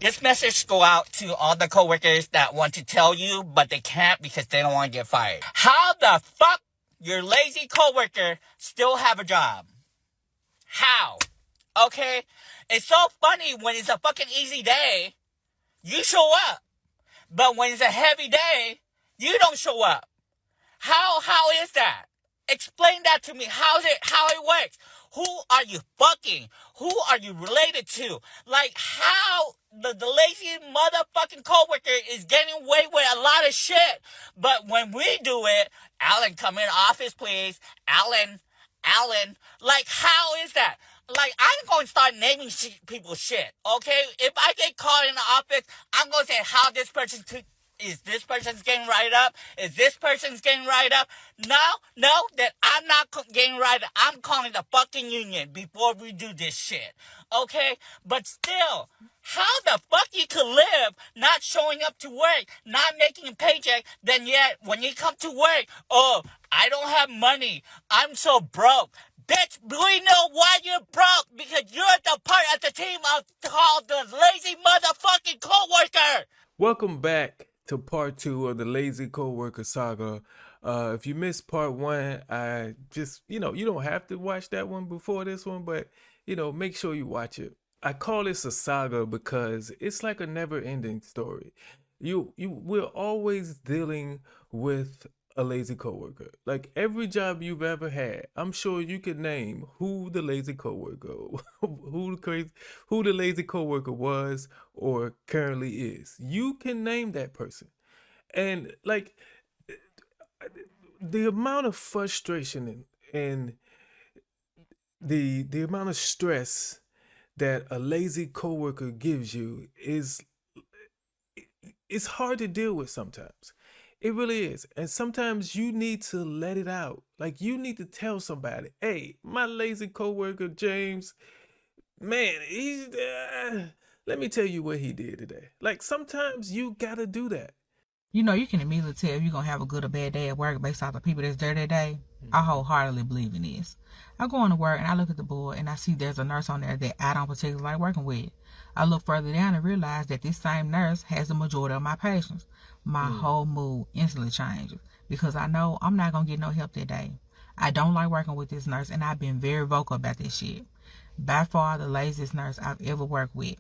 This message go out to all the coworkers that want to tell you, but they can't because they don't want to get fired. How the fuck your lazy coworker still have a job? How? Okay? It's so funny when it's a fucking easy day, you show up. But when it's a heavy day, you don't show up. How is that? Explain that to me. How it works? Who are you fucking? Who are you related to? Like, how the lazy motherfucking coworker is getting away with a lot of shit. But when we do it, Alan, come in office, please. Alan, like, how is that? Like, I'm going to start naming people's shit, okay? If I get caught in the office, I'm going to say how this person is this person's getting right up? Is this person's getting right up? No, that I'm not getting right up. I'm calling the fucking union before we do this shit. Okay? But still, how the fuck you could live not showing up to work, not making a paycheck, then yet when you come to work, oh, I don't have money. I'm so broke. Bitch, we know why you're broke, because you're the part of the team called the lazy motherfucking coworker. Welcome back to part 2 of the Lazy Coworker Saga. If you missed part 1, I just, you don't have to watch that one before this one, but, make sure you watch it. I call this a saga because it's like a never-ending story. We're always dealing with a lazy coworker. Like every job you've ever had, I'm sure you could name who the lazy coworker, who the lazy coworker was or currently is. You can name that person, and like the amount of frustration and the amount of stress that a lazy coworker gives you it's hard to deal with sometimes. It really is. And sometimes you need to let it out. Like you need to tell somebody, hey, my lazy coworker, James, man, let me tell you what he did today. Like sometimes you gotta do that. You can immediately tell if you're going to have a good or bad day at work based off the people that's there that day. I wholeheartedly believe in this. I go into work and I look at the board and I see there's a nurse on there that I don't particularly like working with. I look further down and realize that this same nurse has the majority of my patients. My whole mood instantly changes because I know I'm not going to get no help that day. I don't like working with this nurse and I've been very vocal about this shit. By far the laziest nurse I've ever worked with.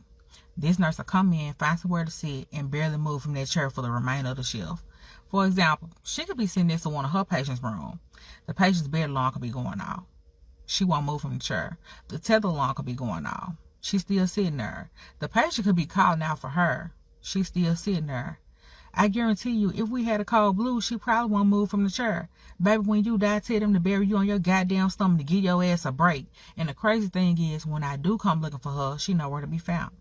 This nurse will come in, find somewhere to sit, and barely move from that chair for the remainder of the shift. For example, she could be sitting next to one of her patients' room. The patient's bed alarm could be going off. She won't move from the chair. The tether alarm could be going off. She's still sitting there. The patient could be calling out for her. She's still sitting there. I guarantee you, if we had a cold blue, she probably won't move from the chair. Baby, when you die, tell them to bury you on your goddamn stomach to give your ass a break. And the crazy thing is, when I do come looking for her, she nowhere to be found.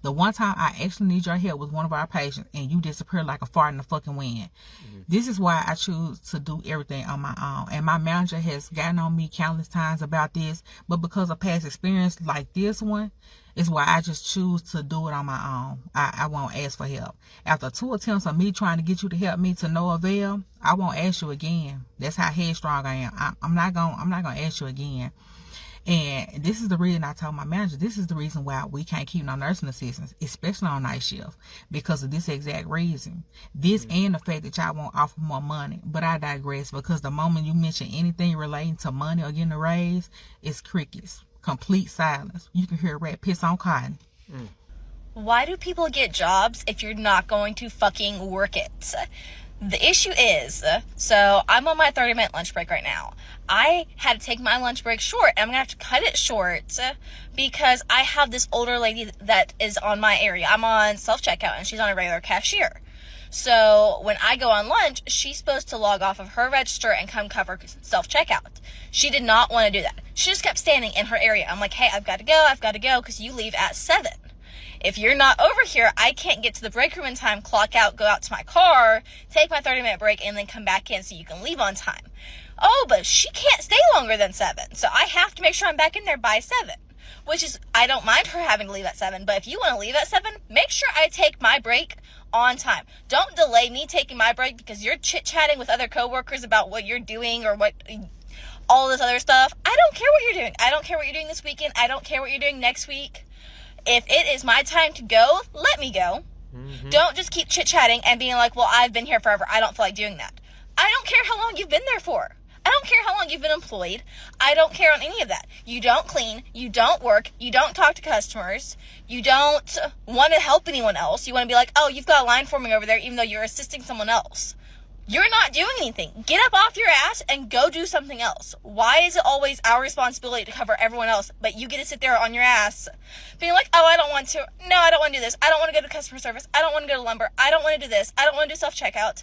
The one time I actually need your help with one of our patients and you disappear like a fart in the fucking wind. This is why I choose to do everything on my own. And my manager has gotten on me countless times about this, but because of past experience like this one, is why I just choose to do it on my own. I won't ask for help. After 2 attempts of me trying to get you to help me to no avail, I won't ask you again. That's how headstrong I am. I'm not gonna ask you again. And this is the reason I told my manager, this is the reason why we can't keep no nursing assistants, especially on night shift, because of this exact reason. This and the fact that y'all won't offer more money. But I digress, because the moment you mention anything relating to money or getting a raise, it's crickets. Complete silence. You can hear a rat piss on cotton. Why do people get jobs if you're not going to fucking work it? The issue is, so I'm on my 30-minute lunch break right now. I had to take my lunch break short, and I'm going to have to cut it short because I have this older lady that is on my area. I'm on self-checkout, and she's on a regular cashier. So when I go on lunch, she's supposed to log off of her register and come cover self-checkout. She did not want to do that. She just kept standing in her area. I'm like, hey, I've got to go, because you leave at 7. If you're not over here, I can't get to the break room in time, clock out, go out to my car, take my 30-minute break, and then come back in so you can leave on time. Oh, but she can't stay longer than 7, so I have to make sure I'm back in there by 7, which is, I don't mind her having to leave at 7, but if you want to leave at 7, make sure I take my break on time. Don't delay me taking my break because you're chit-chatting with other coworkers about what you're doing or what all this other stuff. I don't care what you're doing. I don't care what you're doing this weekend. I don't care what you're doing next week. if it is my time to go, let me go. Don't just keep chit-chatting and being like, well, I've been here forever. I don't feel like doing that. I don't care how long you've been there for. I don't care how long you've been employed. I don't care on any of that. You don't clean. You don't work. You don't talk to customers. You don't want to help anyone else. You want to be like, oh, you've got a line forming over there even though you're assisting someone else. You're not doing anything. Get up off your ass and go do something else. Why is it always our responsibility to cover everyone else, but you get to sit there on your ass being like, oh, I don't want to. No, I don't want to do this. I don't want to go to customer service. I don't want to go to lumber. I don't want to do this. I don't want to do self-checkout.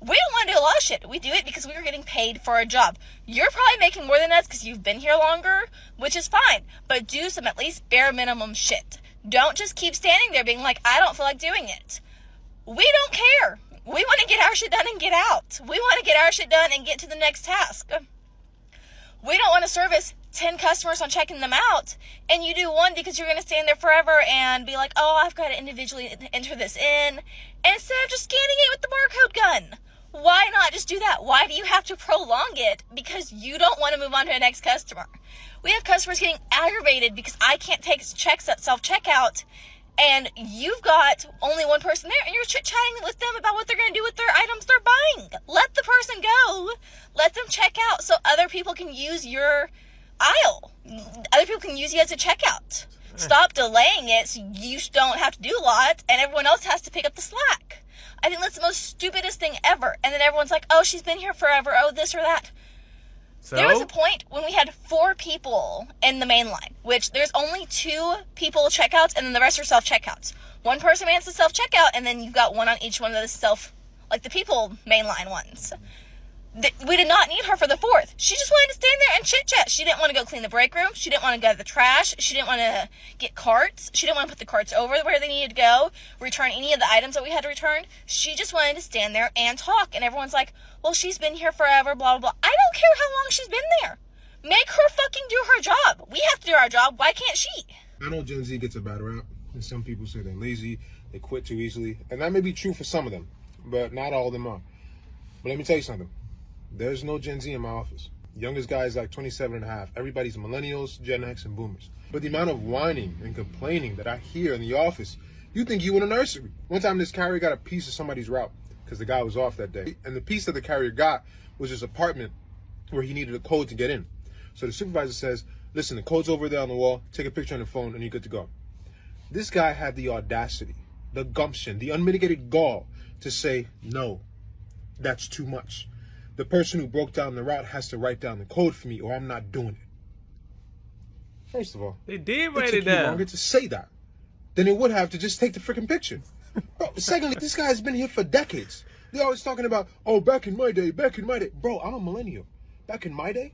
We don't want to do a lot of shit. We do it because we were getting paid for a job. You're probably making more than us because you've been here longer, which is fine. But do some at least bare minimum shit. Don't just keep standing there being like, I don't feel like doing it. We don't care. We want to get our shit done and get out. We want to get our shit done and get to the next task. We don't want to service 10 customers on checking them out, and you do one because you're going to stand there forever and be like, oh, I've got to individually enter this in, instead of just scanning it with the barcode gun. Why not just do that? Why do you have to prolong it? Because you don't want to move on to the next customer. We have customers getting aggravated because I can't take checks at self-checkout, and you've got only one person there, and you're chit-chatting with them about what they're going to do with their items they're buying. Let the person go. Let them check out so other people can use your aisle. Other people can use you as a checkout. Stop delaying it so you don't have to do a lot, and everyone else has to pick up the slack. I think that's the most stupidest thing ever. And then everyone's like, oh, she's been here forever. Oh, this or that. So? There was a point when we had 4 people in the main line, which there's only 2 people checkouts, and then the rest are self-checkouts. One person mans the self-checkout, and then you've got one on each one of the the people mainline ones. We did not need her for the 4th. She just wanted to stand there and chit-chat. She didn't want to go clean the break room. She didn't want to go to the trash. She didn't want to get carts. She didn't want to put the carts over where they needed to go, return any of the items that we had to return. She just wanted to stand there and talk. And everyone's like, well, she's been here forever, blah, blah, blah. I don't care how long she's been there. Make her fucking do her job. We have to do our job. Why can't she? I know Gen Z gets a bad rap, and some people say they're lazy, they quit too easily. And that may be true for some of them, but not all of them are. But let me tell you something. There's no Gen Z in my office. Youngest guy is like 27 and a half. Everybody's millennials, Gen X, and boomers. But the amount of whining and complaining that I hear in the office, you think you in a nursery. One time this carrier got a piece of somebody's route because the guy was off that day. And the piece that the carrier got was his apartment where he needed a code to get in. So the supervisor says, listen, the code's over there on the wall. Take a picture on the phone and you're good to go. This guy had the audacity, the gumption, the unmitigated gall to say, no, that's too much. The person who broke down the route has to write down the code for me or I'm not doing it. First of all, they did write it took down. you longer to say that than it would have to just take the freaking picture. Bro, secondly, this guy has been here for decades. They're always talking about, oh, back in my day. Bro, I'm a millennial. Back in my day,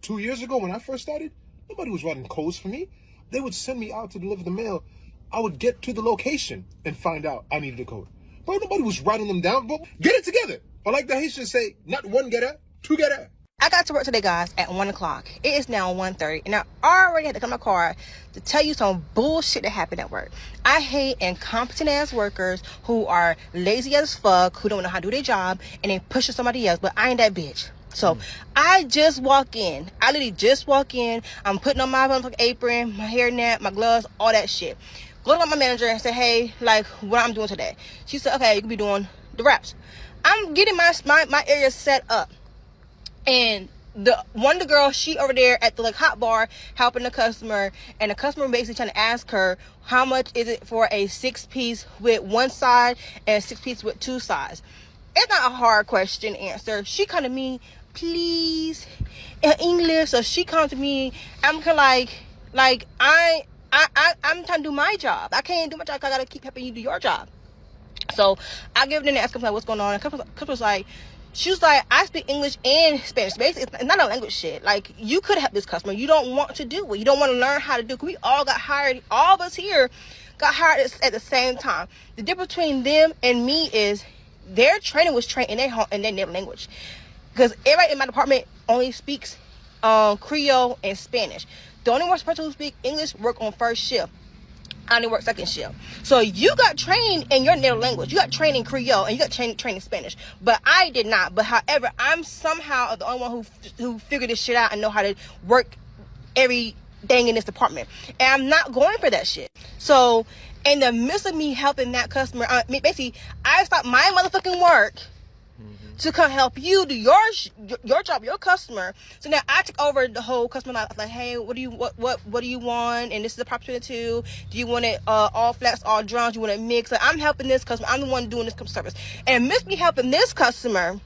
2 years ago when I first started, nobody was writing codes for me. They would send me out to deliver the mail. I would get to the location and find out I needed a code. Bro, nobody was writing them down. Bro, get it together. Or like the Haitians say, not one getter, 2 getter. I got to work today, guys, at 1 o'clock. It is now 1:30, and I already had to come to my car to tell you some bullshit that happened at work. I hate incompetent-ass workers who are lazy as fuck, who don't know how to do their job, and they push somebody else, but I ain't that bitch. So I just walk in. I literally just walk in. I'm putting on my motherfucking apron, my hairnet, my gloves, all that shit. Go to my manager and say, hey, like, what I'm doing today. She said, okay, you can be doing the wraps. I'm getting my area set up, and one of the girls, she over there at the hot bar helping the customer, and the customer basically trying to ask her how much is it for a 6-piece with 1 side and a 6-piece with 2 sides. It's not a hard question to answer. She come to me, please, in English. So she comes to me. I'm kind of like I'm trying to do my job. I can't do my job. I gotta keep helping you do your job. So I give them and ask them like, what's going on? And couple's like, she was like, I speak English and Spanish. Basically, it's not a language shit. Like, you could help this customer. You don't want to do it. You don't want to learn how to do it. We all got hired. All of us here got hired at the same time. The difference between them and me is their training was trained in their native language. Because everybody in my department only speaks Creole and Spanish. The only one person who speaks English work on first shift. I only work second shift. So you got trained in your native language. You got trained in Creole and you got trained in Spanish. But I did not. But however, I'm somehow the only one who figured this shit out and know how to work every thing in this department. And I'm not going for that shit. So in the midst of me helping that customer, basically, I stopped my motherfucking work to come help you do your job, your customer. So now I took over the whole customer life. Like, hey, what do you want? And this is the proper 22. Do you want it all flats, all drums? You want it mixed? Like, I'm helping this customer. I'm the one doing this customer service. And amidst me helping this customer,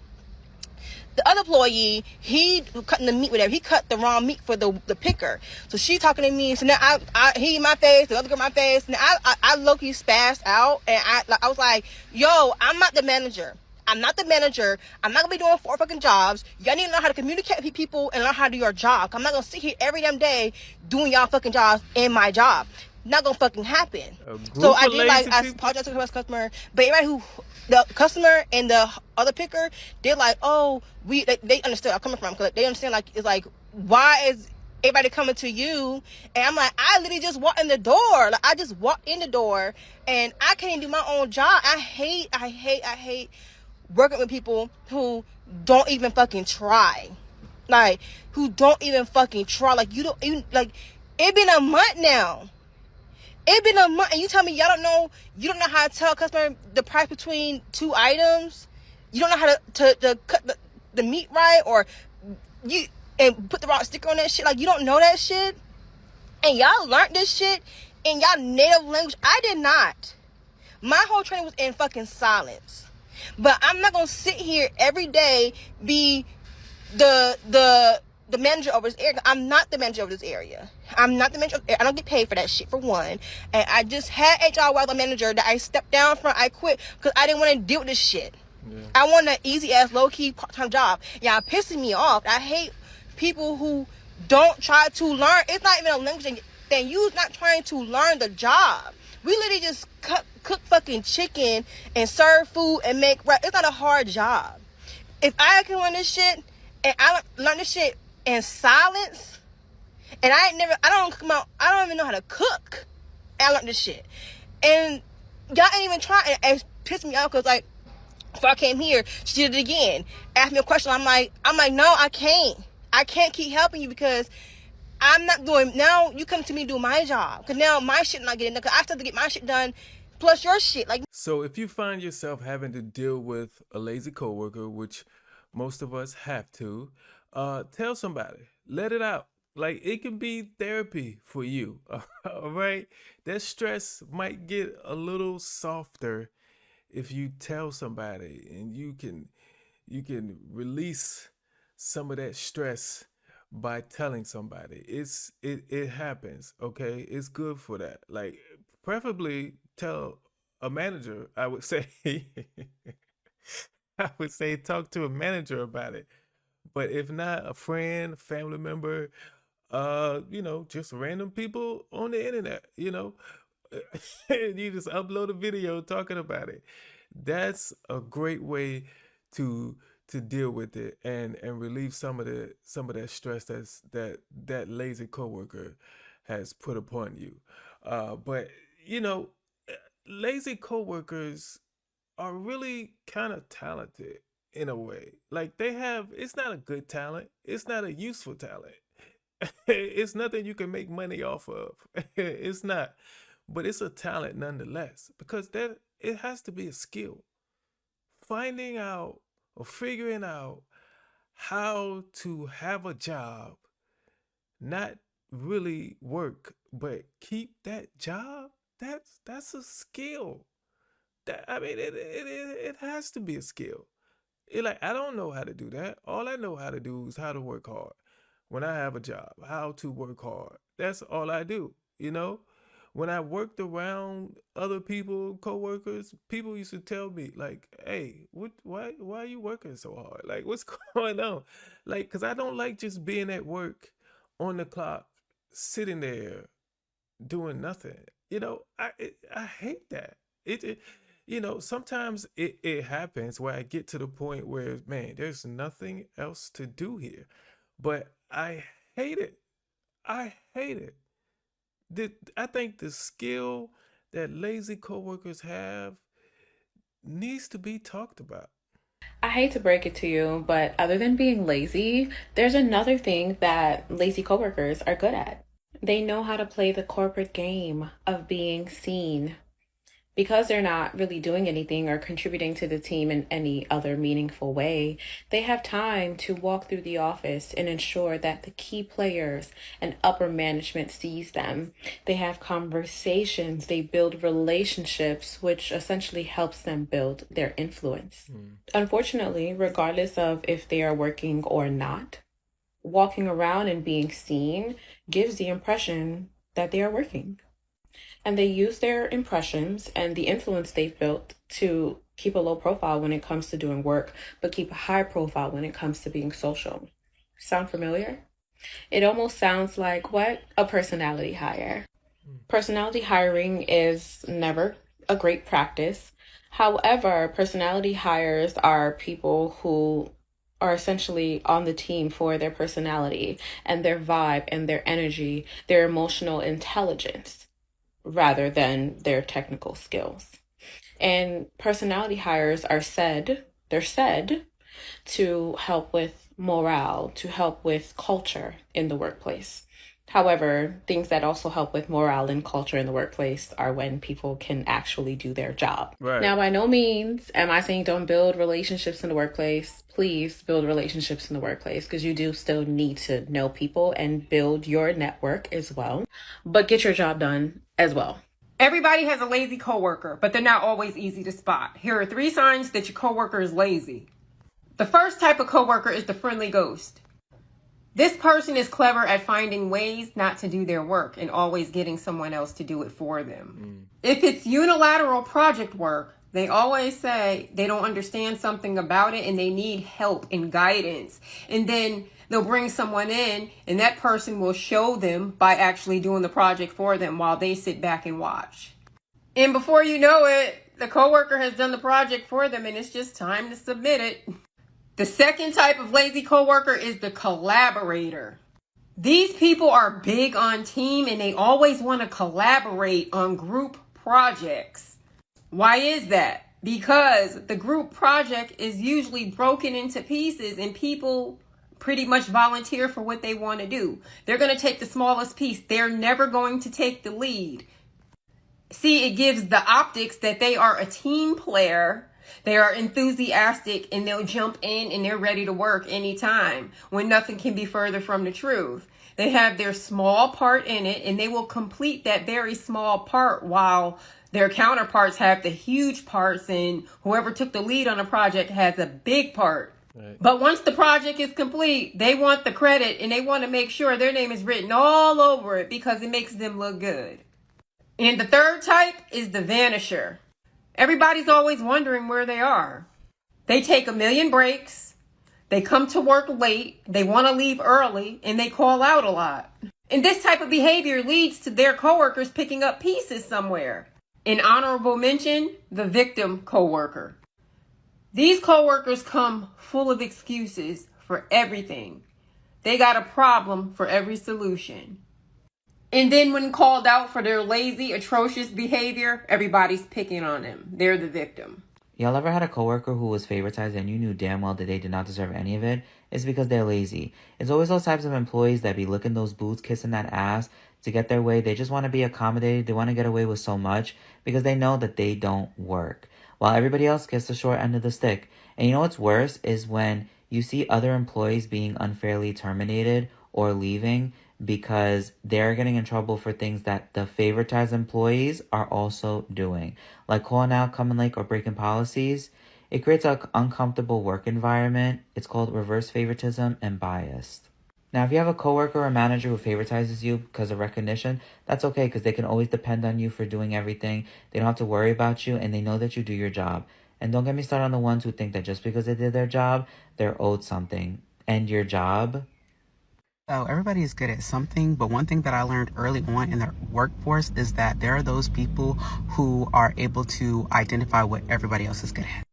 the other employee, he cutting the meat, whatever. He cut the wrong meat for the picker. So she talking to me. So now he in my face, the other girl in my face. And I low-key spazzed out. And I was like, yo, I'm not the manager. I'm not the manager. I'm not gonna be doing 4 fucking jobs. Y'all need to know how to communicate with people and learn how to do your job. I'm not gonna sit here every damn day doing y'all fucking jobs in my job. Not gonna fucking happen. So I did, like, I apologized to the customer, but everybody who, the customer and the other picker, they're like, oh, they understood I'm coming from, because they understand, like, it's like, why is everybody coming to you? And I'm like, I literally just walked in the door. Like, I just walked in the door and I can't do my own job. I hate working with people who don't even fucking try. Like, who don't even fucking try. Like, you don't even, like, it been a month now. It been a month, and you tell me you don't know how to tell a customer the price between 2 items. You don't know how to cut the meat right, or and put the wrong sticker on that shit. Like, you don't know that shit. And y'all learned this shit in y'all native language. I did not. My whole training was in fucking silence. But I'm not gonna sit here every day be the manager over this area. I'm not the manager over this area. I'm not the manager. I don't get paid for that shit, for one. And I just had HR while the manager that I stepped down from. I quit because I didn't want to deal with this shit. Yeah. I want an easy ass, low key part-time job. Y'all pissing me off. I hate people who don't try to learn. It's not even a language thing. You're not trying to learn the job. We literally just cook fucking chicken and serve food and make rice. It's not a hard job. If I can learn this shit and I learn this shit in silence, and I don't even know how to cook. And I learned this shit. And y'all ain't even trying. And it pissed me off because, like, before I came here, she did it again. Asked me a question. I'm like, no, I can't. I can't keep helping you because I'm not doing, now you come to me do my job. Because now my shit not getting done. Because I still have to get my shit done plus your shit. Like, so if you find yourself having to deal with a lazy coworker, which most of us have to, tell somebody. Let it out. Like, it can be therapy for you. All right? That stress might get a little softer if you tell somebody, and you can release some of that stress by telling somebody. It happens, okay? It's good for that. Like, preferably tell a manager, I would say. I would say talk to a manager about it. But if not, a friend, family member, just random people on the internet, you just upload a video talking about it. That's a great way to deal with it and relieve some of that stress that lazy coworker has put upon you. But lazy coworkers are really kind of talented in a way. Like, it's not a good talent. It's not a useful talent. It's nothing you can make money off of. It's not. But it's a talent nonetheless, because it has to be a skill. Finding out or figuring out how to have a job, not really work, but keep that job, that's a skill. It has to be a skill. I don't know how to do that. All I know how to do is how to work hard. When I have a job, how to work hard. That's all I do, When I worked around other people, coworkers, people used to tell me, like, hey, why are you working so hard? Like, what's going on? Like, because I don't like just being at work on the clock, sitting there doing nothing. I hate that. Sometimes it happens where I get to the point where, man, there's nothing else to do here. But I hate it. I hate it. I think the skill that lazy coworkers have needs to be talked about. I hate to break it to you, but other than being lazy, there's another thing that lazy coworkers are good at. They know how to play the corporate game of being seen. Because they're not really doing anything or contributing to the team in any other meaningful way, they have time to walk through the office and ensure that the key players and upper management sees them. They have conversations, they build relationships, which essentially helps them build their influence. Unfortunately, regardless of if they are working or not, walking around and being seen gives the impression that they are working. And they use their impressions and the influence they've built to keep a low profile when it comes to doing work, but keep a high profile when it comes to being social. Sound familiar? It almost sounds like what? A personality hire. Personality hiring is never a great practice. However, personality hires are people who are essentially on the team for their personality and their vibe and their energy, their emotional intelligence, rather than their technical skills. And personality hires are said to help with morale, to help with culture in the workplace. However, things that also help with morale and culture in the workplace are when people can actually do their job. Right. Now, by no means am I saying don't build relationships in the workplace. Please build relationships in the workplace because you do still need to know people and build your network as well. But get your job done as well. Everybody has a lazy coworker, but they're not always easy to spot. Here are 3 signs that your coworker is lazy. The first type of coworker is the friendly ghost. This person is clever at finding ways not to do their work and always getting someone else to do it for them. If it's unilateral project work, they always say they don't understand something about it and they need help and guidance. And then they'll bring someone in and that person will show them by actually doing the project for them while they sit back and watch. And before you know it, the coworker has done the project for them and it's just time to submit it. The second type of lazy coworker is the collaborator. These people are big on team and they always want to collaborate on group projects. Why is that? Because the group project is usually broken into pieces and people pretty much volunteer for what they want to do. They're going to take the smallest piece. They're never going to take the lead. See, it gives the optics that they are a team player. They are enthusiastic and they'll jump in and they're ready to work anytime when nothing can be further from the truth. They have their small part in it and they will complete that very small part while their counterparts have the huge parts and whoever took the lead on a project has a big part. Right. But once the project is complete, they want the credit and they want to make sure their name is written all over it because it makes them look good. And the third type is the vanisher. Everybody's always wondering where they are. They take a million breaks. They come to work late. They want to leave early and they call out a lot. And this type of behavior leads to their coworkers picking up pieces somewhere. An honorable mention, the victim coworker. These coworkers come full of excuses for everything. They got a problem for every solution. And then when called out for their lazy, atrocious behavior, everybody's picking on them. They're the victim. Y'all ever had a coworker who was favoritized and you knew damn well that they did not deserve any of it? It's because they're lazy. It's always those types of employees that be licking those boots, kissing that ass to get their way. They just want to be accommodated. They want to get away with so much because they know that they don't work, while everybody else gets the short end of the stick. And you know what's worse is when you see other employees being unfairly terminated or leaving because they're getting in trouble for things that the favoritized employees are also doing, like calling out, coming late, or breaking policies. It creates an uncomfortable work environment. It's called reverse favoritism and bias. Now, if you have a coworker or manager who favoritizes you because of recognition, that's okay because they can always depend on you for doing everything. They don't have to worry about you and they know that you do your job. And don't get me started on the ones who think that just because they did their job, they're owed something. And your job? So everybody is good at something, but one thing that I learned early on in the workforce is that there are those people who are able to identify what everybody else is good at.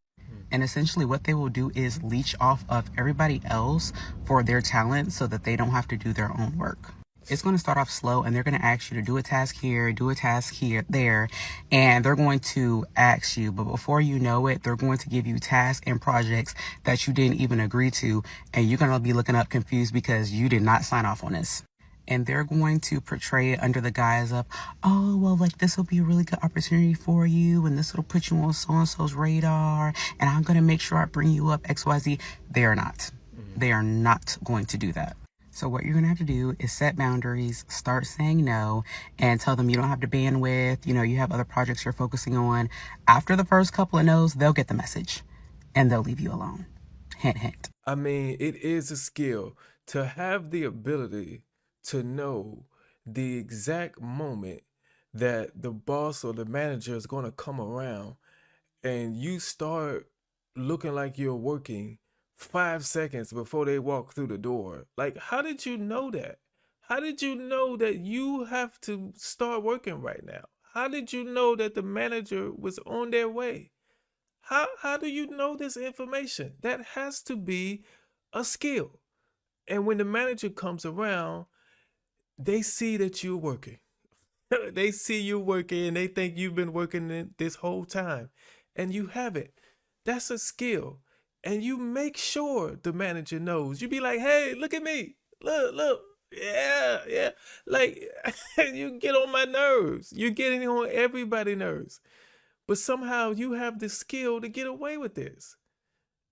And essentially what they will do is leech off of everybody else for their talent so that they don't have to do their own work. It's going to start off slow and they're going to ask you to do a task here, do a task here, there, and they're going to ask you, but before you know it, they're going to give you tasks and projects that you didn't even agree to, and you're going to be looking up confused because you did not sign off on this. and they're going to portray it under the guise of, oh, well, like, this will be a really good opportunity for you, and this will put you on so-and-so's radar, and I'm going to make sure I bring you up XYZ. They are not. They are not going to do that. So what you're going to have to do is set boundaries, start saying no, and tell them you don't have the bandwidth, you have other projects you're focusing on. After the first couple of no's, they'll get the message, and they'll leave you alone. Hint, hint. I mean, it is a skill to have the ability to know the exact moment that the boss or the manager is going to come around and you start looking like you're working 5 seconds before they walk through the door. Like, how did you know that? How did you know that you have to start working right now? How did you know that the manager was on their way? How do you know this information? That has to be a skill. And when the manager comes around, they see that you're working. They see you working and they think you've been working this whole time and you haven't. That's a skill. And you make sure the manager knows. You be like, hey, look at me. Look. Yeah. Like, you get on my nerves. You're getting on everybody's nerves. But somehow you have the skill to get away with this.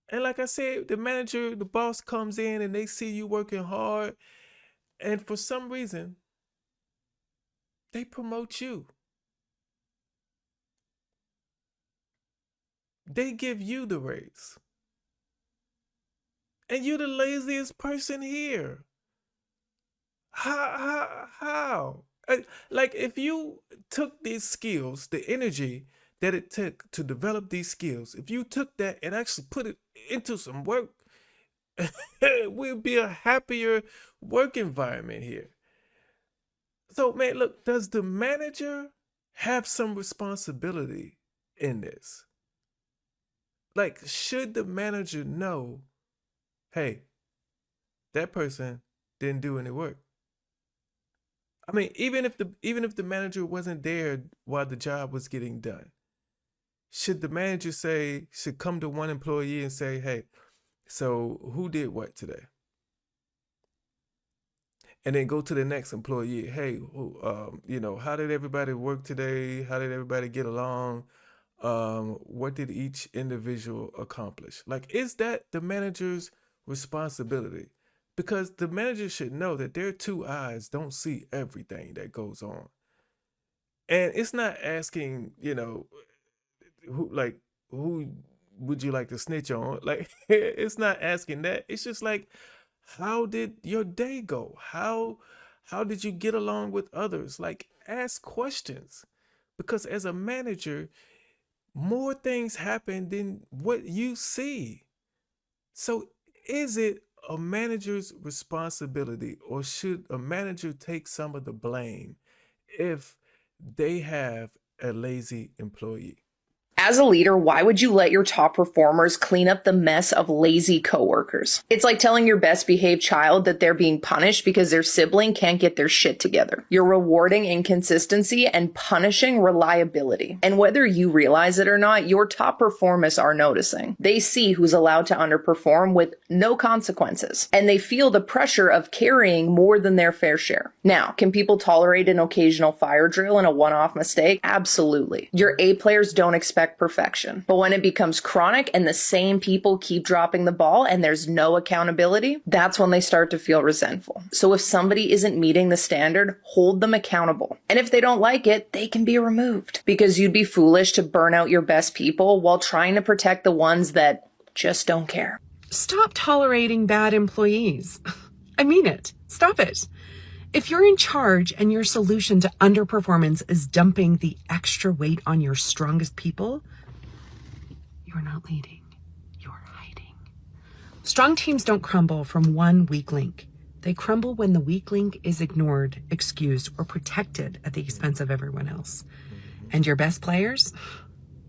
And like I said, the manager, the boss comes in and they see you working hard. And for some reason, they promote you. They give you the raise. And you're the laziest person here. How? Like, if you took these skills, the energy that it took to develop these skills, if you took that and actually put it into some work, we'd be a happier work environment here. So, man, look, does the manager have some responsibility in this? Like, should the manager know, hey, that person didn't do any work? I mean, even if the manager wasn't there while the job was getting done, should the manager should come to one employee and say, hey, so who did what today? And then go to the next employee. Hey, how did everybody work today? How did everybody get along? What did each individual accomplish? Like, is that the manager's responsibility? Because the manager should know that their two eyes don't see everything that goes on. And it's not asking, who would you like to snitch on? Like, it's not asking that. It's just like, how did your day go? How did you get along with others? Like, ask questions. Because as a manager, more things happen than what you see. So is it a manager's responsibility, or should a manager take some of the blame if they have a lazy employee? As a leader, why would you let your top performers clean up the mess of lazy coworkers? It's like telling your best behaved child that they're being punished because their sibling can't get their shit together. You're rewarding inconsistency and punishing reliability. And whether you realize it or not, your top performers are noticing. They see who's allowed to underperform with no consequences, and they feel the pressure of carrying more than their fair share. Now, can people tolerate an occasional fire drill and a one-off mistake? Absolutely. Your A players don't expect perfection. But when it becomes chronic and the same people keep dropping the ball and there's no accountability, that's when they start to feel resentful. So if somebody isn't meeting the standard, hold them accountable. And if they don't like it, they can be removed, because you'd be foolish to burn out your best people while trying to protect the ones that just don't care. Stop tolerating bad employees. I mean it. Stop it. If you're in charge and your solution to underperformance is dumping the extra weight on your strongest people, you're not leading, you're hiding. Strong teams don't crumble from one weak link. They crumble when the weak link is ignored, excused, or protected at the expense of everyone else. And your best players?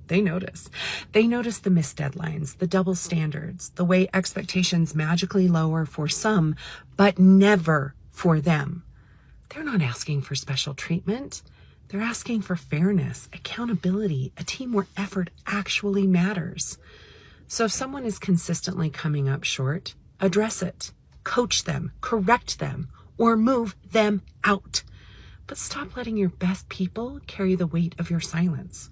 They notice. They notice the missed deadlines, the double standards, the way expectations magically lower for some, but never for them. They're not asking for special treatment. They're asking for fairness, accountability, a team where effort actually matters. So if someone is consistently coming up short, address it, coach them, correct them, or move them out. But stop letting your best people carry the weight of your silence.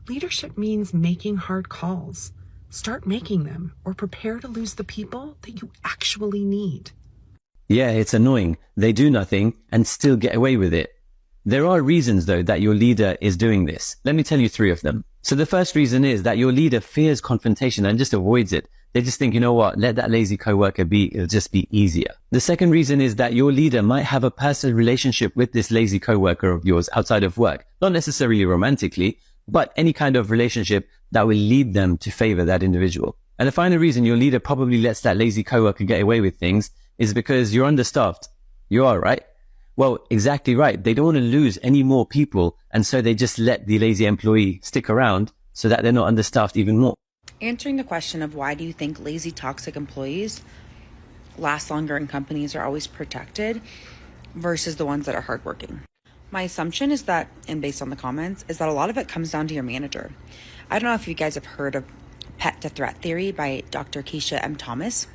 Leadership means making hard calls. Start making them, or prepare to lose the people that you actually need. Yeah, it's annoying. They do nothing and still get away with it. There are reasons, though, that your leader is doing this. Let me tell you 3 of them. So the first reason is that your leader fears confrontation and just avoids it. They just think, you know what, let that lazy coworker be, it'll just be easier. The second reason is that your leader might have a personal relationship with this lazy coworker of yours outside of work. Not necessarily romantically, but any kind of relationship that will lead them to favor that individual. And the final reason your leader probably lets that lazy coworker get away with things is because you're understaffed. You are, right? Well, exactly right. They don't want to lose any more people, and so they just let the lazy employee stick around so that they're not understaffed even more. Answering the question of why do you think lazy, toxic employees last longer and companies are always protected versus the ones that are hardworking. My assumption is that, and based on the comments, is that a lot of it comes down to your manager. I don't know if you guys have heard of pet to threat theory by Dr. Keisha M. Thomas.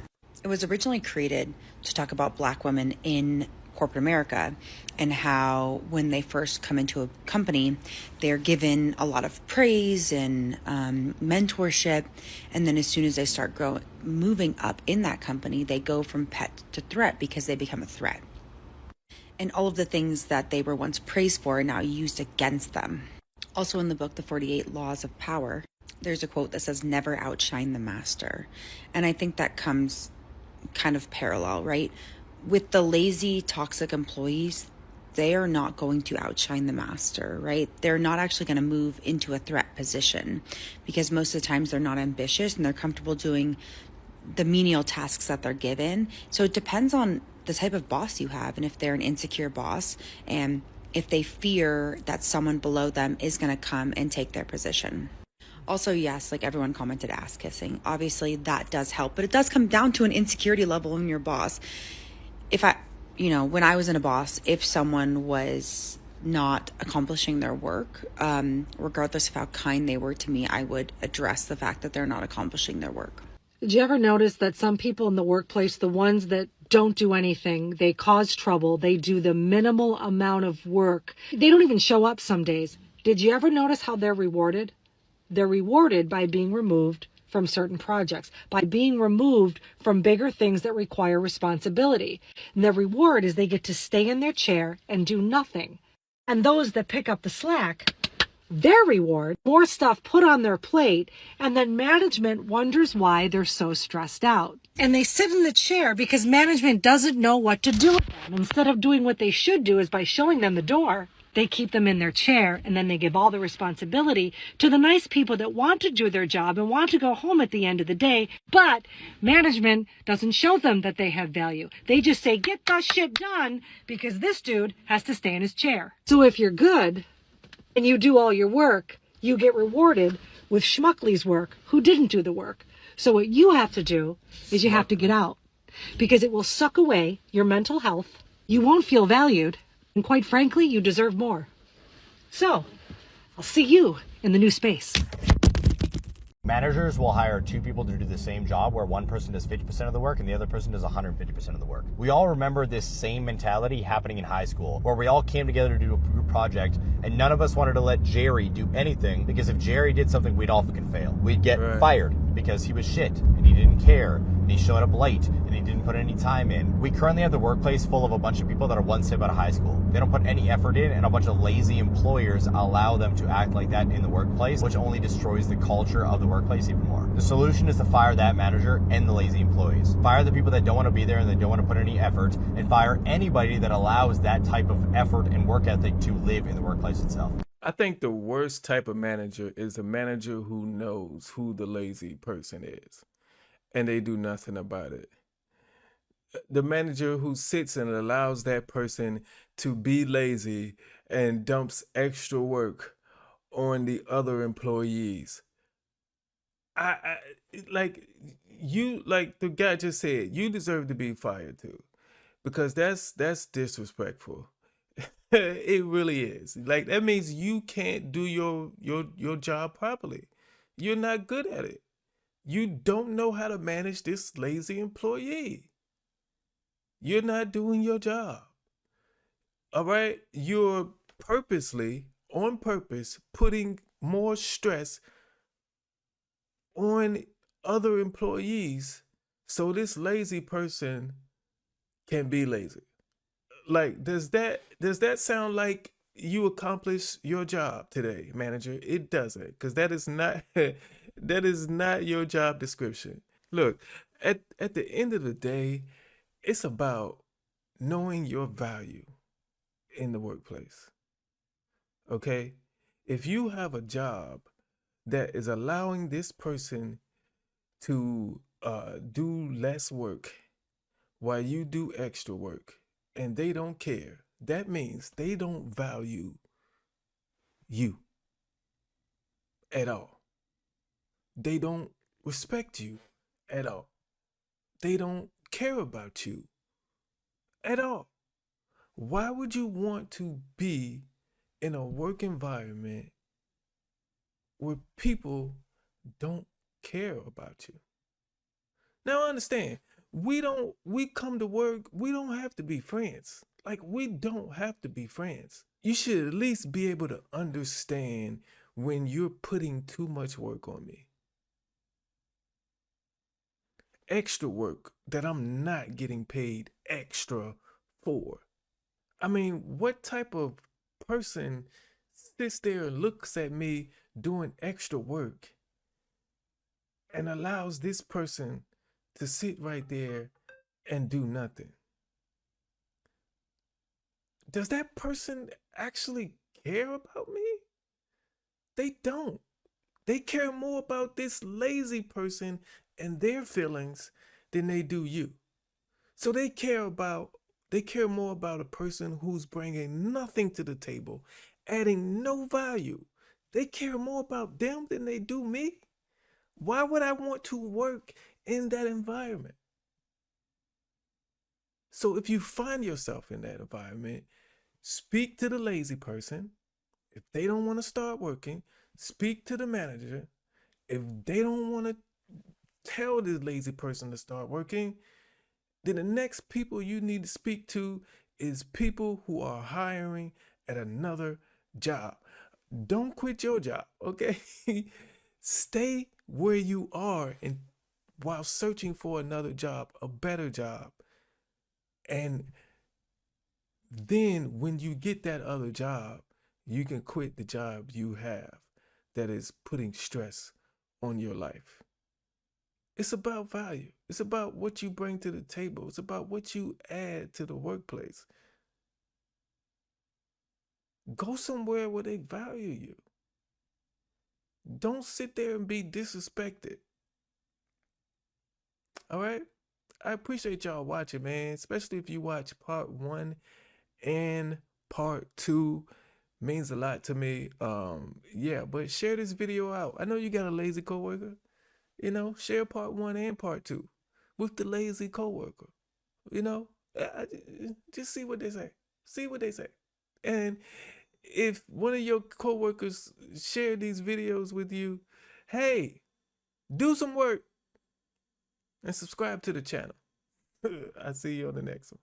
It was originally created to talk about Black women in corporate America and how when they first come into a company, they're given a lot of praise and mentorship. And then as soon as they start moving up in that company, they go from pet to threat because they become a threat. And all of the things that they were once praised for are now used against them. Also in the book, The 48 Laws of Power, there's a quote that says, never outshine the master. And I think that comes kind of parallel, right? With the lazy, toxic employees, they are not going to outshine the master, right? They're not actually going to move into a threat position because most of the times they're not ambitious and they're comfortable doing the menial tasks that they're given. So it depends on the type of boss you have and if they're an insecure boss and if they fear that someone below them is going to come and take their position. Also, yes, like everyone commented, ass kissing. Obviously that does help, but it does come down to an insecurity level in your boss. When I was in a boss, if someone was not accomplishing their work, regardless of how kind they were to me, I would address the fact that they're not accomplishing their work. Did you ever notice that some people in the workplace, the ones that don't do anything, they cause trouble, they do the minimal amount of work, they don't even show up some days. Did you ever notice how they're rewarded? They're rewarded by being removed from certain projects, by being removed from bigger things that require responsibility. And their reward is they get to stay in their chair and do nothing. And those that pick up the slack, their reward, more stuff put on their plate, and then management wonders why they're so stressed out. And they sit in the chair because management doesn't know what to do with them. Instead of doing what they should do is by showing them the door, they keep them in their chair, and then they give all the responsibility to the nice people that want to do their job and want to go home at the end of the day, but management doesn't show them that they have value. They just say, get the shit done, because this dude has to stay in his chair. So if you're good and you do all your work, you get rewarded with Schmuckley's work, who didn't do the work. So what you have to do is you have to get out, because it will suck away your mental health. You won't feel valued. And quite frankly, you deserve more. So, I'll see you in the new space. Managers will hire 2 people to do the same job where one person does 50% of the work and the other person does 150% of the work. We all remember this same mentality happening in high school where we all came together to do a group project and none of us wanted to let Jerry do anything because if Jerry did something, we'd all fucking fail. We'd get fired because he was shit and he didn't care and he showed up late and he didn't put any time in. We currently have the workplace full of a bunch of people that are one step out of high school. They don't put any effort in and a bunch of lazy employers allow them to act like that in the workplace, which only destroys the culture of the workplace even more. The solution is to fire that manager and the lazy employees. Fire the people that don't want to be there and they don't want to put any effort, and fire anybody that allows that type of effort and work ethic to live in the workplace itself. I think the worst type of manager is a manager who knows who the lazy person is and they do nothing about it. The manager who sits and allows that person to be lazy and dumps extra work on the other employees. Like the guy just said, you deserve to be fired too, because that's disrespectful. It really is. Like, that means you can't do your job properly. You're not good at it. You don't know how to manage this lazy employee. You're not doing your job. All right? You're purposely, on purpose, putting more stress on other employees so this lazy person can be lazy. Like, does that sound like you accomplished your job today, manager? It doesn't, because that is not that is not your job description. Look, at the end of the day, it's about knowing your value in the workplace. Okay? If you have a job that is allowing this person to do less work while you do extra work and they don't care, that means they don't value you at all. They don't respect you at all. They don't care about you at all. Why would you want to be in a work environment where people don't care about you? Now understand, we come to work, we don't have to be friends. Like, we don't have to be friends. You should at least be able to understand when you're putting too much work on me. Extra work that I'm not getting paid extra for. I mean, what type of person sits there and looks at me doing extra work and allows this person to sit right there and do nothing? Does that person actually care about me? They don't. They care more about this lazy person and their feelings than they do you. So they care more about a person who's bringing nothing to the table, adding no value. They care more about them than they do me. Why would I want to work in that environment? So if you find yourself in that environment, speak to the lazy person. If they don't want to start working, speak to the manager. If they don't want to tell this lazy person to start working, then the next people you need to speak to is people who are hiring at another job. Don't quit your job, okay? Stay where you are and while searching for another job, a better job. And then when you get that other job, you can quit the job you have that is putting stress on your life. It's about value. It's about what you bring to the table. It's about what you add to the workplace. Go somewhere where they value you. Don't sit there and be disrespected. All right? I appreciate y'all watching, man, especially if you watch part 1 and part 2. Means a lot to me. Yeah, but share this video out. I know you got a lazy coworker. You know, share part 1 and part 2 with the lazy coworker. You know, just see what they say. See what they say. And if one of your coworkers share these videos with you, hey, do some work and subscribe to the channel. I'll see you on the next one.